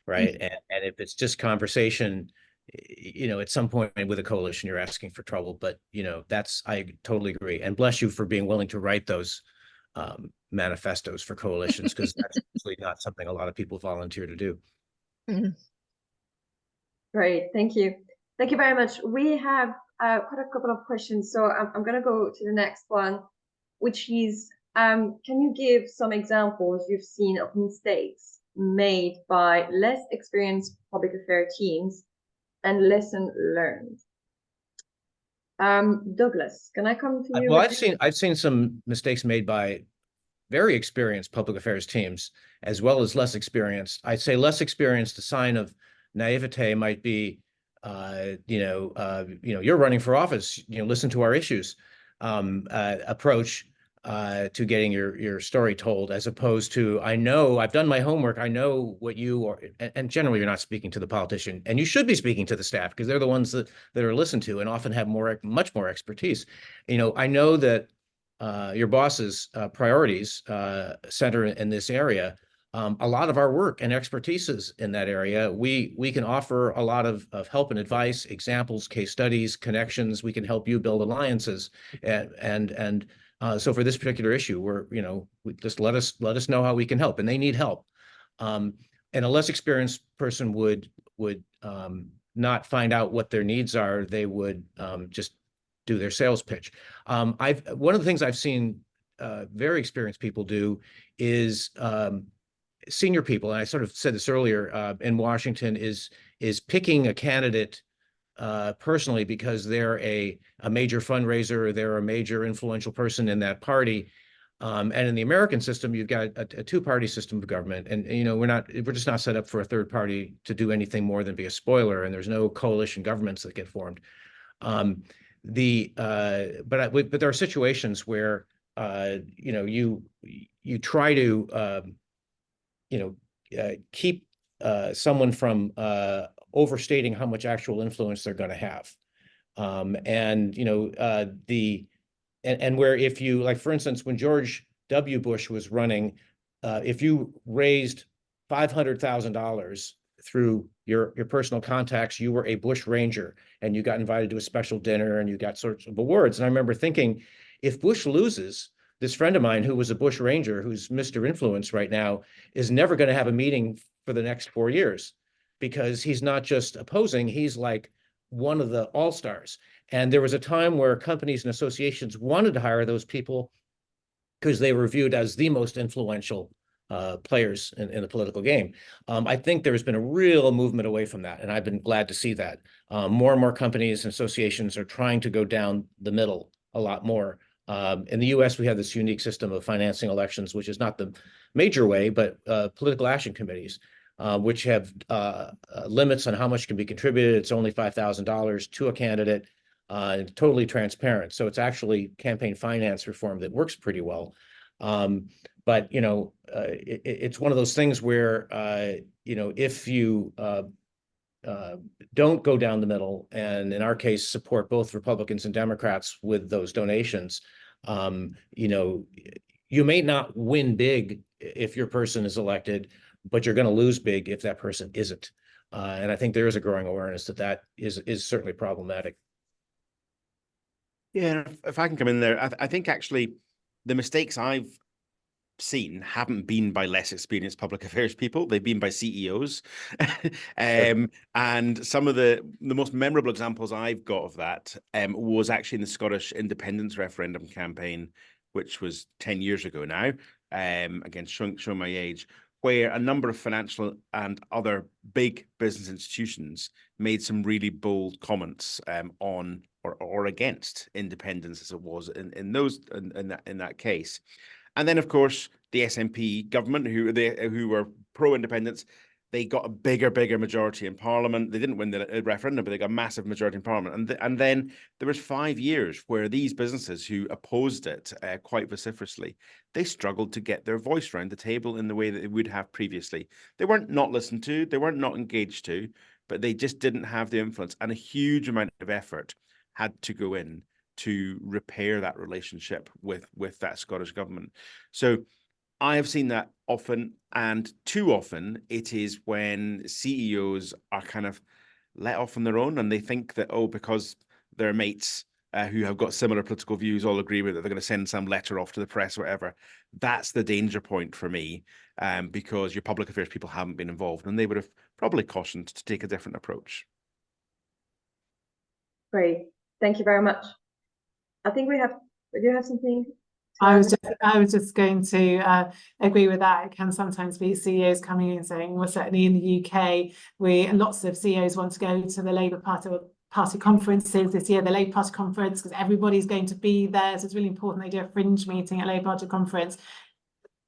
right? And if it's just conversation, at some point with a coalition, you're asking for trouble. But, I totally agree. And bless you for being willing to write those manifestos for coalitions, because that's actually not something a lot of people volunteer to do. Great, thank you. Thank you very much. We have quite a couple of questions. So I'm going to go to the next one, which is, can you give some examples you've seen of mistakes made by less experienced public affairs teams and lesson learned? Douglas, can I come to you? Well, I've seen some mistakes made by very experienced public affairs teams, as well as less experienced. I'd say less experienced, a sign of naivete might be, you're running for office, listen to our issues approach to getting your story told, as opposed to, I know, I've done my homework, I know what you are, and generally you're not speaking to the politician, and you should be speaking to the staff, because they're the ones that are listened to and often have much more expertise. I know that your boss's priorities center in this area. A lot of our work and expertise is in that area. We can offer a lot of help and advice, examples, case studies, connections. We can help you build alliances, and so for this particular issue, we just let us know how we can help, and they need help. And a less experienced person would not find out what their needs are. They would just do their sales pitch. One of the things I've seen very experienced people do is senior people, and I sort of said this earlier, in Washington, is picking a candidate personally because they're a major fundraiser, they're a major influential person in that party. And in the American system, you've got a two-party system of government, and we're just not set up for a third party to do anything more than be a spoiler. And there's no coalition governments that get formed. But there are situations where you try to keep someone from overstating how much actual influence they're going to have, and where if you, like, for instance, when George W. Bush was running, if you raised $500,000 through your personal contacts, you were a Bush Ranger, and you got invited to a special dinner, and you got sorts of awards. And I remember thinking, if Bush loses, this friend of mine who was a Bush Ranger, who's Mr. Influence right now, is never going to have a meeting for the next 4 years, because he's not just opposing, he's like one of the all-stars. And there was a time where companies and associations wanted to hire those people because they were viewed as the most influential players in the political game. I think there's been a real movement away from that, and I've been glad to see that. More and more companies and associations are trying to go down the middle a lot more. In the US, we have this unique system of financing elections, which is not the major way, but political action committees, which have limits on how much can be contributed. It's only $5,000 to a candidate, totally transparent. So it's actually campaign finance reform that works pretty well. But it's one of those things where if you don't go down the middle, and in our case support both Republicans and Democrats with those donations, you may not win big if your person is elected, but you're going to lose big if that person isn't. And I think there is a growing awareness that is certainly problematic. Yeah, if I can come in there, I think actually the mistakes I've seen haven't been by less experienced public affairs people. They've been by CEOs. And some of the most memorable examples I've got of that was actually in the Scottish independence referendum campaign, which was 10 years ago now, again, showing my age, where a number of financial and other big business institutions made some really bold comments on or against independence, as it was in that case. And then, of course, the SNP government, who were pro-independence, they got a bigger majority in Parliament. They didn't win the referendum, but they got a massive majority in Parliament. And then there was 5 years where these businesses who opposed it quite vociferously, they struggled to get their voice around the table in the way that they would have previously. They weren't not listened to, they weren't not engaged to, but they just didn't have the influence, and a huge amount of effort had to go in to repair that relationship with that Scottish government. So I have seen that often, and too often it is when CEOs are kind of let off on their own, and they think that, because their mates who have got similar political views all agree with it, they're going to send some letter off to the press or whatever. That's the danger point for me, because your public affairs people haven't been involved, and they would have probably cautioned to take a different approach. Great. Thank you very much. I think do you have something? I was just going to agree with that. It can sometimes be CEOs coming in saying, well, certainly in the UK, lots of CEOs want to go to the Labour Party conferences this year, the Labour Party conference, because everybody's going to be there. So it's really important they do a fringe meeting at Labour Party conference.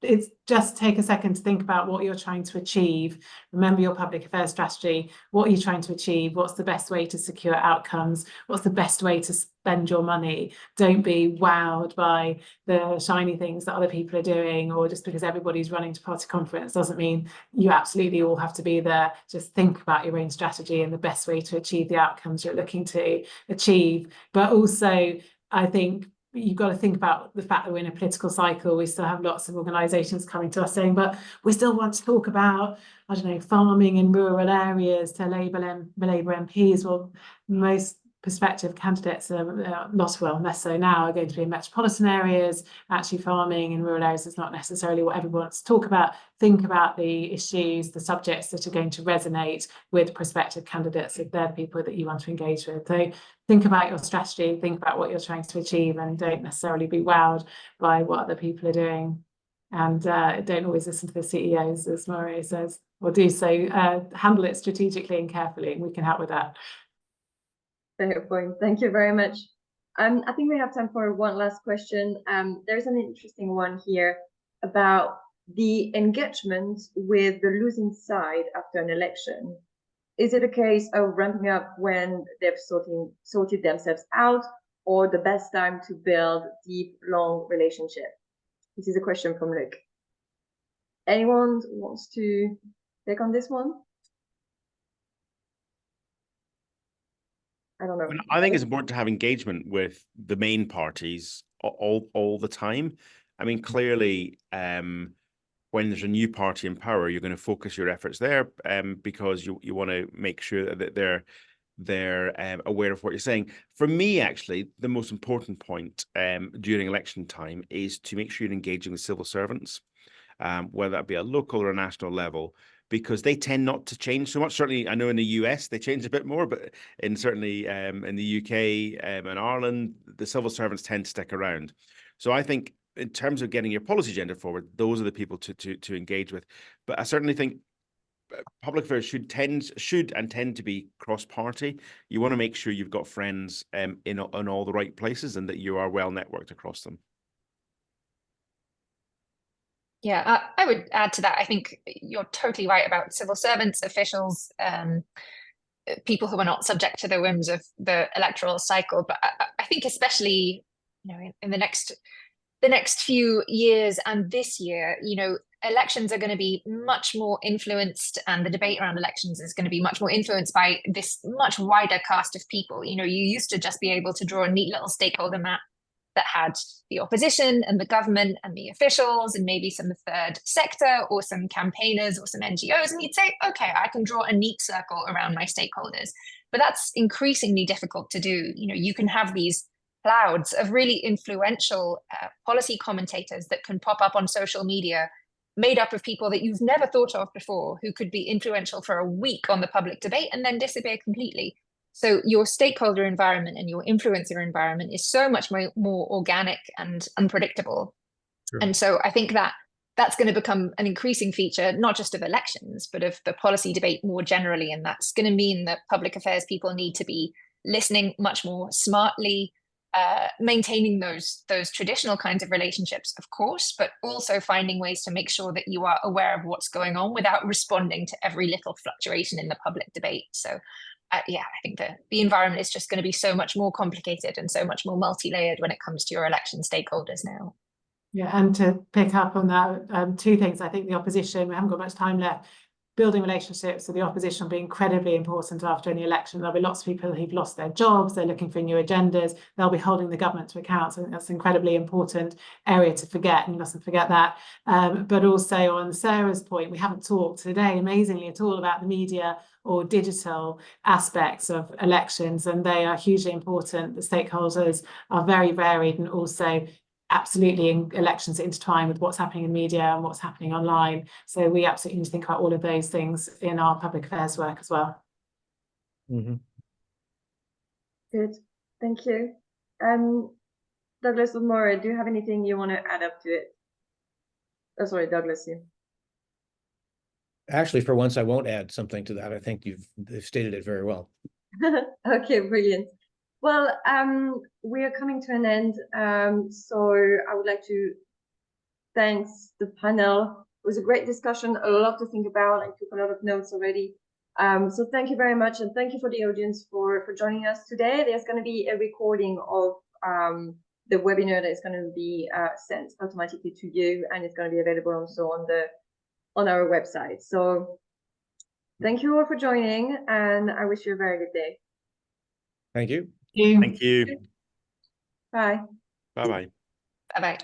It's just take a second to think about what you're trying to achieve. Remember your public affairs strategy. What are you trying to achieve? What's the best way to secure outcomes? What's the best way to spend your money? Don't be wowed by the shiny things that other people are doing, or just because everybody's running to party conference doesn't mean you absolutely all have to be there. Just think about your own strategy and the best way to achieve the outcomes you're looking to achieve. But also, I think you've got to think about the fact that we're in a political cycle. We still have lots of organisations coming to us saying, but we still want to talk about, I don't know, farming in rural areas to Labour MPs. Well, most prospective candidates are less so now, are going to be in metropolitan areas. Actually, farming in rural areas is not necessarily what everyone wants to talk about. Think about the issues, the subjects that are going to resonate with prospective candidates if they're the people that you want to engage with. So think about your strategy, think about what you're trying to achieve, and don't necessarily be wowed by what other people are doing. And don't always listen to the CEOs, as Murray says, or do so. Handle it strategically and carefully, and we can help with that. Fair point. Thank you very much. I think we have time for one last question. There's an interesting one here about the engagement with the losing side after an election. Is it a case of ramping up when they've sorted themselves out, or the best time to build deep, long relationship? This is a question from Luke. Anyone wants to take on this one? I don't know. I think it's important to have engagement with the main parties all the time. I mean, clearly, when there's a new party in power, you're going to focus your efforts there because you want to make sure that they're aware of what you're saying. For me, actually, the most important point during election time is to make sure you're engaging with civil servants, whether that be a local or a national level, because they tend not to change so much. Certainly, I know in the US they change a bit more, but certainly in the UK and Ireland, the civil servants tend to stick around. So I think in terms of getting your policy agenda forward, those are the people to engage with. But I certainly think public affairs should tend to be cross-party. You want to make sure you've got friends in all the right places and that you are well networked across them. Yeah, I would add to that. I think you're totally right about civil servants, officials, people who are not subject to the whims of the electoral cycle. But I think especially, in the next few years and this year, elections are going to be much more influenced, and the debate around elections is going to be much more influenced by this much wider cast of people. You used to just be able to draw a neat little stakeholder map that had the opposition and the government and the officials and maybe some third sector or some campaigners or some NGOs. And you'd say, okay, I can draw a neat circle around my stakeholders. But that's increasingly difficult to do. You can have these clouds of really influential policy commentators that can pop up on social media, made up of people that you've never thought of before, who could be influential for a week on the public debate and then disappear completely. So your stakeholder environment and your influencer environment is so much more organic and unpredictable. Sure. And so I think that's going to become an increasing feature, not just of elections, but of the policy debate more generally. And that's going to mean that public affairs people need to be listening much more smartly, maintaining those traditional kinds of relationships, of course, but also finding ways to make sure that you are aware of what's going on without responding to every little fluctuation in the public debate. So I think the environment is just going to be so much more complicated and so much more multi-layered when it comes to your election stakeholders now. Yeah, and to pick up on that, two things. I think the opposition, we haven't got much time left, building relationships with the opposition will be incredibly important after any election. There'll be lots of people who've lost their jobs, they're looking for new agendas, they'll be holding the government to account. So I think that's an incredibly important area to forget, and you mustn't forget that. But also on Sarah's point, we haven't talked today, amazingly, at all about the media or digital aspects of elections, and they are hugely important. The stakeholders are very varied, and also absolutely in elections intertwine with what's happening in media and what's happening online. So we absolutely need to think about all of those things in our public affairs work as well. Mm-hmm. Good, thank you. Douglas or Maura, do you have anything you want to add up to it? Oh, sorry, Douglas, you. Actually, for once, I won't add something to that. I think you've stated it very well. Okay, brilliant. Well, we are coming to an end. So I would like to thank the panel. It was a great discussion, a lot to think about. I took a lot of notes already. So thank you very much. And thank you for the audience for joining us today. There's going to be a recording of the webinar that is going to be sent automatically to you. And it's going to be available also on our website. So thank you all for joining. And I wish you a very good day. Thank you. Thank you. Bye. Bye-bye. Bye-bye.